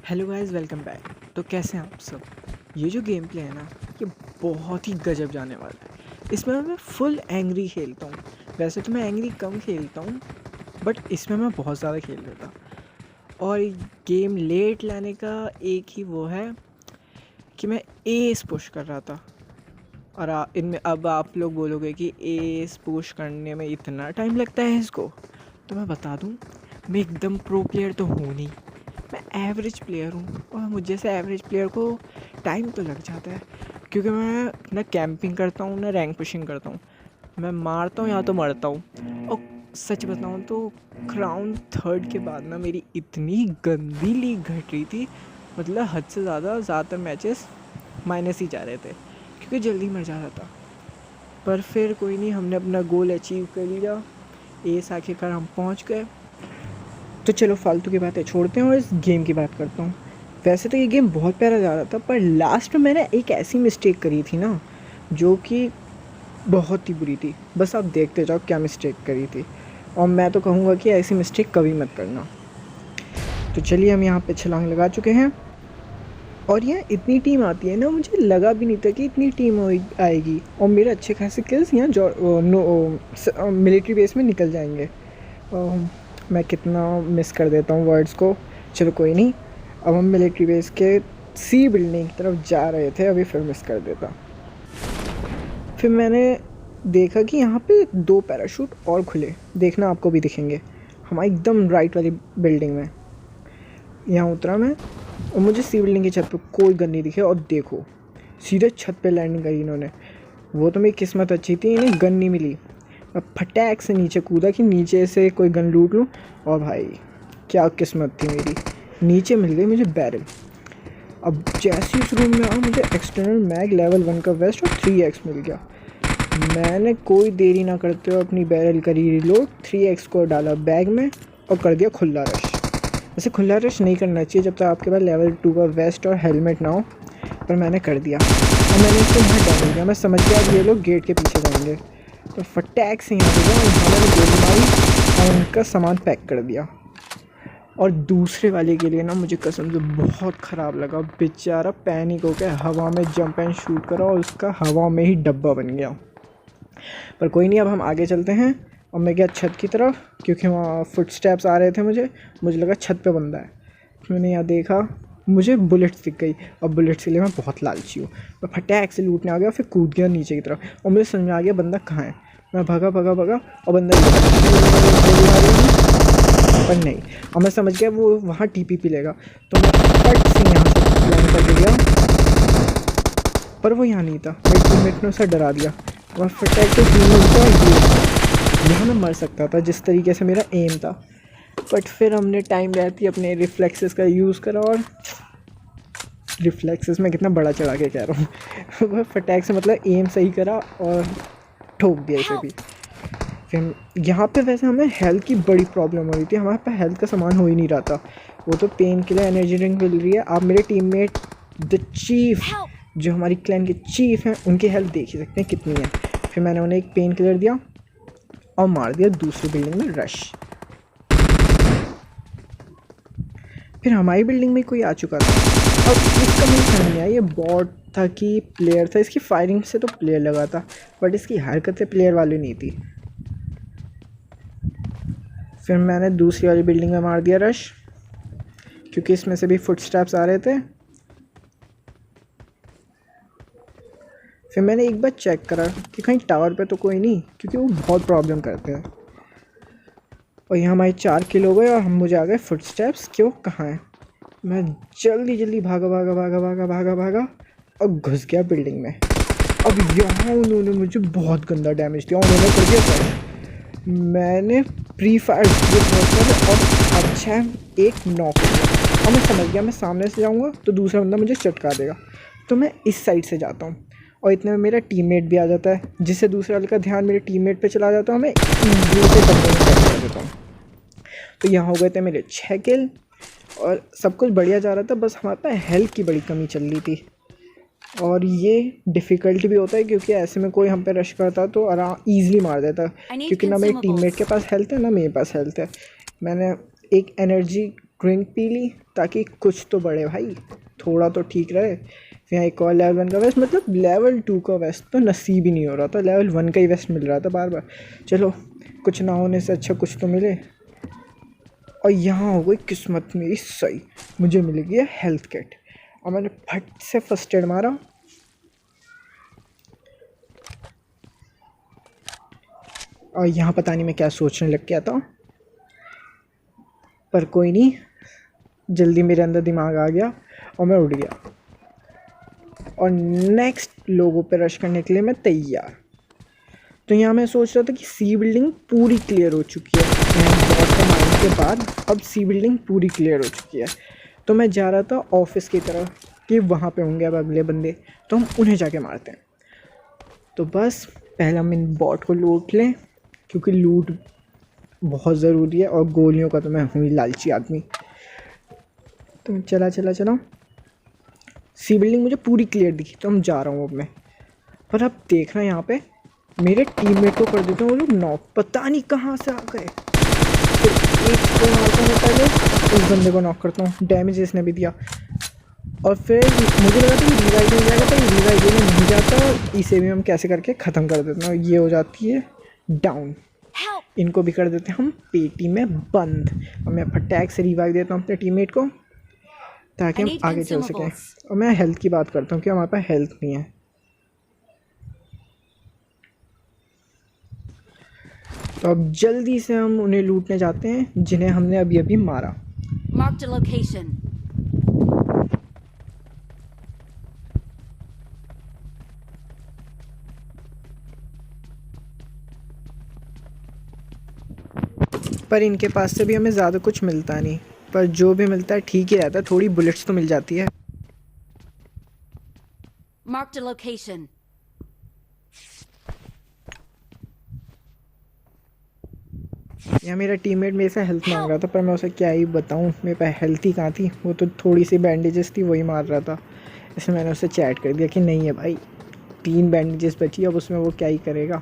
Hello guys, welcome back. तो कैसे हैं आप सब। ये जो गेम प्ले है ना, ये बहुत ही गजब जाने वाला है। इसमें मैं फुल एंग्री खेलता हूँ। वैसे तो मैं एंग्री कम खेलता हूँ, बट इसमें मैं बहुत ज़्यादा खेल रहा था। और गेम लेट लाने का एक ही वो है कि मैं एस पुश कर रहा था। और इनमें अब आप लोग बोलोगे कि एस पुश करने में इतना टाइम लगता है इसको। तो मैं बता दूँ, मैं एकदम प्रो प्लेयर तो हूँ नहीं, मैं एवरेज प्लेयर हूँ। और मुझ जैसे एवरेज प्लेयर को टाइम तो लग जाता है, क्योंकि मैं ना कैंपिंग करता हूँ ना रैंक पुशिंग करता हूँ। मैं मारता हूँ या तो मरता हूँ। और सच बताऊँ तो क्राउन थर्ड के बाद ना मेरी इतनी गंदी लीग घट रही थी, मतलब हद से ज़्यादातर मैचेस माइनस ही जा रहे थे, क्योंकि जल्दी मर जा रहा था। पर फिर कोई नहीं, हमने अपना गोल अचीव कर लिया। एस आखिरकार हम पहुँच गए। तो चलो फालतू की बातें छोड़ते हैं और इस गेम की बात करता हूँ। वैसे तो ये गेम बहुत प्यारा जा रहा था, पर लास्ट में मैंने एक ऐसी मिस्टेक करी थी ना, जो कि बहुत ही बुरी थी। बस आप देखते जाओ क्या मिस्टेक करी थी, और मैं तो कहूँगा कि ऐसी मिस्टेक कभी मत करना। तो चलिए, हम यहाँ पे छलांग लगा चुके हैं। और यहाँ इतनी टीम आती है ना, मुझे लगा भी नहीं था कि इतनी टीम आएगी। और मेरे अच्छे खासे किल्स यहाँ मिलिट्री बेस में निकल जाएंगे। मैं कितना मिस कर देता हूँ वर्ड्स को। चलो कोई नहीं, अब हम मिलिट्री बेस के सी बिल्डिंग की तरफ जा रहे थे, अभी फिर मिस कर देता। फिर मैंने देखा कि यहाँ पे 2 पैराशूट और खुले, देखना आपको भी दिखेंगे। हमारी एकदम राइट वाली बिल्डिंग में यहाँ उतरा मैं, और मुझे सी बिल्डिंग की छत पे कोई गन नहीं दिखे। और देखो, सीधे छत पे लैंडिंग करी इन्होंने। वो तो मेरी किस्मत अच्छी थी, इन्हें गन नहीं मिली। अब फटाक से नीचे कूदा कि नीचे से कोई गन लूट लूँ। और भाई क्या किस्मत थी मेरी, नीचे मिल गई मुझे बैरल। अब जैसे इस रूम में आया, मुझे एक्सटर्नल मैग लेवल 1 का वेस्ट और 3x मिल गया। मैंने कोई देरी ना करते हुए अपनी बैरल करी रिलोड, 3x को डाला बैग में और कर दिया खुला रश। वैसे खुला रश नहीं करना चाहिए जब तक आपके पास लेवल 2 का वेस्ट और हेलमेट ना हो, पर मैंने कर दिया। और मैंने इसको यहाँ डाल दिया। मैं समझ गया अब ये लोग गेट के पीछे जाएंगे, तो फटाक से यहाँ पे गया, यहाँ मैंने गोली मारी और उनका सामान पैक कर दिया। और दूसरे वाले के लिए ना मुझे कसम से बहुत ख़राब लगा। बेचारा पैनिक हो गया, हवा में जंप एंड शूट करा और उसका हवा में ही डब्बा बन गया। पर कोई नहीं, अब हम आगे चलते हैं। और मैं गया छत की तरफ, क्योंकि वहाँ फुटस्टेप्स आ रहे थे। मुझे लगा छत पे बंदा है। मैंने यहाँ देखा, मुझे बुलेट्स दिख गई। और बुलेट्स के लिए मैं बहुत लालची हूँ। मैं फटाक से लूटने आ गया, फिर कूद गया नीचे की तरफ, और मुझे समझ में आ गया बंदा कहाँ है। मैं भागा और बंदा पर नहीं। और मैं समझ गया वो वहाँ टीपीपी लेगा, तो मैं फट से यहाँ से प्लान कर गया। पर वो यहाँ नहीं था, मेरे टीममेट ने उसे डरा दिया। और फटाक से यहाँ मैं मर सकता था जिस तरीके से मेरा एम था। बट फिर हमने टाइम रहती अपने रिफ्लेक्सेस का यूज़ करा, और रिफ्लेक्सेस में कितना बड़ा चढ़ा के कह रहा हूँ वह फटाक से मतलब एम सही करा और ठोक दिया इसे भी। फिर यहाँ पे वैसे हमें हेल्थ की बड़ी प्रॉब्लम हो रही थी, हमारे पास हेल्थ का सामान हो ही नहीं रहा था। वो तो पेन किलर एनर्जी ड्रिंक मिल रही है। आप मेरे टीममेट द चीफ, जो हमारी क्लैन के चीफ हैं, उनकी हेल्थ देख ही सकते हैं कितनी है। फिर मैंने उन्हें एक पेन किलर दिया और मार दिया दूसरी बिल्डिंग में रश। फिर हमारी बिल्डिंग में कोई आ चुका था। अब इसका मुझे समझ नहीं आया ये बॉट था कि प्लेयर था। इसकी फायरिंग से तो प्लेयर लगा था, बट इसकी हरकतें प्लेयर वाली नहीं थी। फिर मैंने दूसरी वाली बिल्डिंग में मार दिया रश, क्योंकि इसमें से भी फुटस्टेप्स आ रहे थे। फिर मैंने एक बार चेक करा कि कहीं टावर पे तो कोई नहीं, क्योंकि वो बहुत प्रॉब्लम करते हैं। और यहाँ हमारे 4 किल हो गए और हम मुझे आ गए फुटस्टेप्स क्यों कहाँ है। मैं जल्दी भागा और घुस गया बिल्डिंग में। अब यहाँ उन्होंने मुझे बहुत गंदा डैमेज दिया, उन्होंने कर दिया क्रश। मैंने प्री फायर और अच्छा एक नॉक किया। और मैं समझ गया मैं सामने से जाऊँगा तो दूसरा बंदा मुझे चटका देगा, तो मैं इस साइड से जाता हूँ। और इतने में मेरा टीममेट भी आ जाता है, जिससे दूसरे वाले का ध्यान मेरे टीममेट पे चला जाता है। मैं ईज़िली से बंदे में कर देता हूँ। तो यहाँ हो गए थे मेरे 6 किल और सब कुछ बढ़िया जा रहा था। बस हमारे पास हेल्थ की बड़ी कमी चल रही थी, और ये डिफ़िकल्ट भी होता है क्योंकि ऐसे में कोई हम पे रश करता तो आराम ईज़िली मार देता, क्योंकि ना मेरे टीममेट के पास हेल्थ है ना मेरे पास हेल्थ है। मैंने एक एनर्जी ड्रिंक पी ली ताकि कुछ तो बढ़े भाई, थोड़ा तो ठीक रहे। फिर यहाँ एक और लेवल 1 का वेस्ट, मतलब लेवल 2 का वेस्ट तो नसीब ही नहीं हो रहा था, लेवल 1 का ही वेस्ट मिल रहा था बार बार। चलो कुछ ना होने से अच्छा कुछ तो मिले। और यहाँ हो गई किस्मत मेरी सही, मुझे मिल गया हेल्थ किट और मैंने फट से फर्स्ट एड मारा। और यहाँ पता नहीं मैं क्या सोचने लग गया था, पर कोई नहीं, जल्दी मेरे अंदर दिमाग आ गया और मैं उठ गया। और नेक्स्ट लोगों पे रश करने के लिए मैं तैयार। तो यहाँ मैं सोच रहा था कि सी बिल्डिंग पूरी क्लियर हो चुकी है, यहाँ बॉटम मारने के बाद अब सी बिल्डिंग पूरी क्लियर हो चुकी है। तो मैं जा रहा था ऑफिस की तरफ कि वहाँ पे होंगे अब अगले बंदे, तो हम उन्हें जाके मारते हैं। तो बस पहले हम इन बॉट को लूट लें, क्योंकि लूट बहुत ज़रूरी है, और गोलियों का तो मैं हूँ ही लालची आदमी। तो चला सी बिल्डिंग मुझे पूरी क्लियर दिखी, तो हम जा रहा हूँ अब मैं। पर अब देख रहा है यहाँ पे मेरे टीममेट को कर देते हैं वो लोग नॉक, पता नहीं कहाँ से आ गए। फिर एक को मारता हूँ पहले, उस बंदे को नॉक करता हूँ, डैमेज इसने भी दिया। और फिर मुझे लगा था कि रिवाइव में जाएगा, पर रिवाइव में नहीं जाता। इसे भी हम कैसे करके ख़त्म कर देते हैं, ये हो जाती है डाउन। इनको भी कर देते हैं हम पेटी में बंद। और मैं फटाक से रिवाइव देता हूँ अपने टीममेट को ताकि हम आगे चल सकें। और मैं हेल्थ की बात करता हूँ कि हमारे पास हेल्थ नहीं है। तो अब जल्दी से हम उन्हें लूटने जाते हैं जिन्हें हमने अभी अभी मारा। Marked a location. पर इनके पास से भी हमें ज़्यादा कुछ मिलता नहीं, पर जो भी मिलता है ठीक ही रहता है, थोड़ी बुलेट्स तो मिल जाती है। Marked a location. यहाँ मेरा टीममेट मेरे से हेल्थ मांग रहा था, पर मैं उसे क्या ही बताऊँ, मेरे पास हेल्थ ही कहाँ थी। वो तो थोड़ी सी बैंडेजेस थी वही मार रहा था, इसलिए मैंने उसे चैट कर दिया कि नहीं है भाई, 3 बैंडेजेस बची, अब उसमें वो क्या ही करेगा।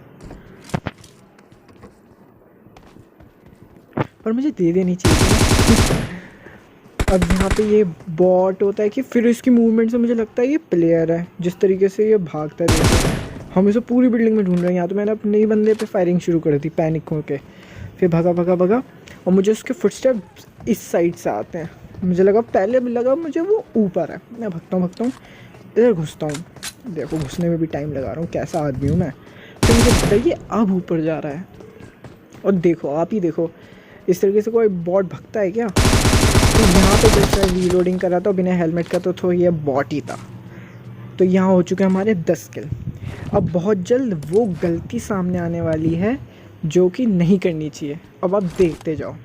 पर मुझे दे देनी चाहिए। अब यहाँ पे ये बॉट होता है कि फिर इसकी मूवमेंट से मुझे लगता है ये प्लेयर है, जिस तरीके से ये भागता है जैसे। हम इसे पूरी बिल्डिंग में ढूंढ रहे हैं। यहाँ तो मैंने अपने ही बंदे पे फायरिंग शुरू कर दी पैनिक होके, फिर भगा और मुझे उसके फुटस्टेप इस साइड से आते हैं। मुझे लगा पहले भी लगा मुझे वो ऊपर है, मैं भगता हूँ इधर घुसता हूँ। देखो घुसने में भी टाइम लगा रहा हूँ, कैसा आदमी हूँ मैं। फिर मुझे लगता है ये अब ऊपर जा रहा है, और देखो आप ही देखो इस तरीके से कोई बॉट भगता है क्या। तो यहाँ पे जैसे रीलोडिंग कर रहा था बिना हेलमेट का, तो ये बॉट ही था। तो यहाँ हो चुके हमारे 10 किल। अब बहुत जल्द वो गलती सामने आने वाली है जो कि नहीं करनी चाहिए, अब आप देखते जाओ।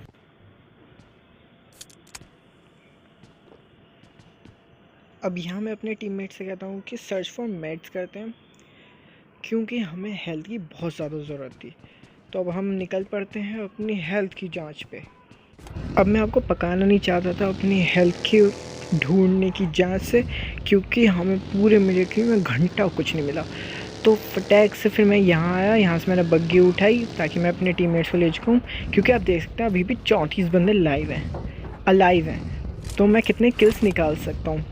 अब यहाँ मैं अपने टीममेट से कहता हूँ कि सर्च फॉर मेड्स करते हैं, क्योंकि हमें हेल्थ की बहुत ज़्यादा ज़रूरत थी। तो अब हम निकल पड़ते हैं अपनी हेल्थ की जांच पे। अब मैं आपको पकाना नहीं चाहता था अपनी हेल्थ की ढूंढने की जांच से, क्योंकि हमें पूरे मिलिट्री में घंटा कुछ नहीं मिला। तो फटैक से फिर मैं यहाँ आया, यहाँ से मैंने बग्गी उठाई ताकि मैं अपने टीममेट्स को ले चुका हूँ, क्योंकि आप देख सकते हैं अभी भी 34 बंदे अलाइव हैं। तो मैं कितने किल्स निकाल सकता हूँ।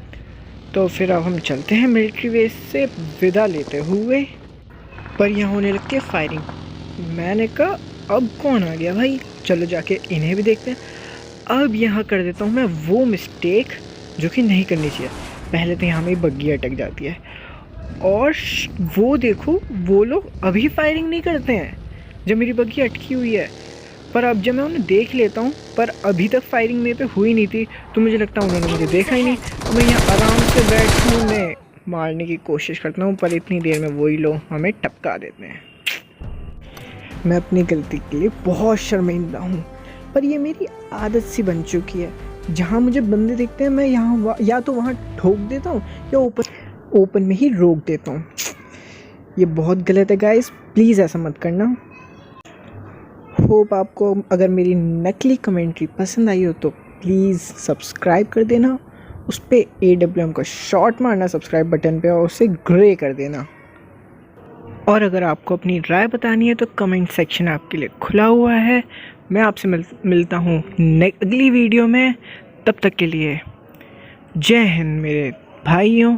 तो फिर अब हम चलते हैं मिलिट्री बेस से विदा लेते हुए। पर यहाँ होने लगती है फायरिंग। मैंने कहा अब कौन आ गया भाई, चलो जाके इन्हें भी देखते हैं। अब यहाँ कर देता हूँ मैं वो मिस्टेक जो कि नहीं करनी चाहिए। पहले तो यहाँ मेरी बग्गी अटक जाती है, और वो देखो वो लोग अभी फायरिंग नहीं करते हैं जब मेरी बग्गी अटकी हुई है। पर अब जब मैं उन्हें देख लेता हूँ, पर अभी तक फायरिंग मेरे पे हुई नहीं थी, तो मुझे लगता है उन्होंने मुझे देखा ही नहीं। तो मैं यहाँ आराम से बैठ हूँ, मैं मारने की कोशिश करता हूँ, पर इतनी देर में वही लोग हमें टपका देते हैं। मैं अपनी गलती के लिए बहुत शर्मिंदा हूँ, पर ये मेरी आदत सी बन चुकी है। जहाँ मुझे बंदे दिखते हैं मैं यहाँ या तो वहाँ ठोक देता हूँ या ओपन में ही रोक देता हूँ। ये बहुत गलत है गाइस, प्लीज़ ऐसा मत करना। होप आपको अगर मेरी नकली कमेंट्री पसंद आई हो तो प्लीज़ सब्सक्राइब कर देना, उस पर AWM का शॉट मारना सब्सक्राइब बटन पे और उसे ग्रे कर देना। और अगर आपको अपनी राय बतानी है तो कमेंट सेक्शन आपके लिए खुला हुआ है। मैं आपसे मिलता हूँ अगली वीडियो में। तब तक के लिए जय हिंद मेरे भाइयों